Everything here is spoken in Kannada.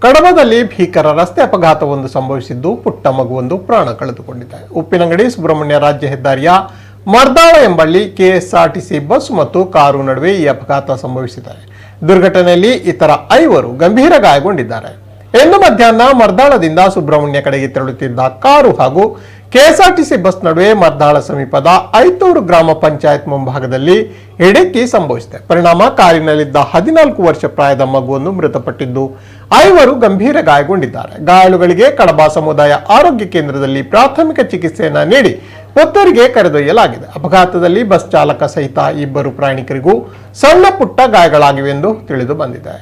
ಕಡಬದಲ್ಲಿ ಭೀಕರ ರಸ್ತೆ ಅಪಘಾತವೊಂದು ಸಂಭವಿಸಿದ್ದು ಪುಟ್ಟ ಮಗುವೊಂದು ಪ್ರಾಣ ಕಳೆದುಕೊಂಡಿದೆ. ಉಪ್ಪಿನಂಗಡಿ ಸುಬ್ರಹ್ಮಣ್ಯ ರಾಜ್ಯ ಹೆದ್ದಾರಿಯ ಮರ್ದಾಳ ಎಂಬಲ್ಲಿ ಕೆಎಸ್ಆರ್ಟಿಸಿ ಬಸ್ ಮತ್ತು ಕಾರು ನಡುವೆ ಈ ಅಪಘಾತ ಸಂಭವಿಸಿದೆ. ದುರ್ಘಟನೆಯಲ್ಲಿ ಇತರ 5 ಗಂಭೀರ ಗಾಯಗೊಂಡಿದ್ದಾರೆ. ಇಂದು ಮಧ್ಯಾಹ್ನ ಮರ್ದಾಳದಿಂದ ಸುಬ್ರಹ್ಮಣ್ಯ ಕಡೆಗೆ ತೆರಳುತ್ತಿದ್ದ ಕಾರು ಹಾಗೂ ಕೆಎಸ್ಆರ್ಟಿಸಿ ಬಸ್ ನಡುವೆ ಮರ್ದಾಳ ಸಮೀಪದ ಐತೂರು ಗ್ರಾಮ ಪಂಚಾಯತ್ ಮುಂಭಾಗದಲ್ಲಿ ಡಿಕ್ಕಿ ಸಂಭವಿಸಿದೆ. ಪರಿಣಾಮ ಕಾರಿನಲ್ಲಿದ್ದ 14 ವರ್ಷ ಪ್ರಾಯದ ಮಗುವನ್ನು ಮೃತಪಟ್ಟಿದ್ದು 5 ಗಂಭೀರ ಗಾಯಗೊಂಡಿದ್ದಾರೆ. ಗಾಯಾಳುಗಳಿಗೆ ಕಡಬ ಸಮುದಾಯ ಆರೋಗ್ಯ ಕೇಂದ್ರದಲ್ಲಿ ಪ್ರಾಥಮಿಕ ಚಿಕಿತ್ಸೆಯನ್ನು ನೀಡಿ ಪುತ್ತೂರಿಗೆ ಕರೆದೊಯ್ಯಲಾಗಿದೆ. ಅಪಘಾತದಲ್ಲಿ ಬಸ್ ಚಾಲಕ ಸಹಿತ 2 ಪ್ರಯಾಣಿಕರಿಗೂ ಸಣ್ಣ ಪುಟ್ಟ ಗಾಯಗಳಾಗಿವೆ ಎಂದು ತಿಳಿದು ಬಂದಿದೆ.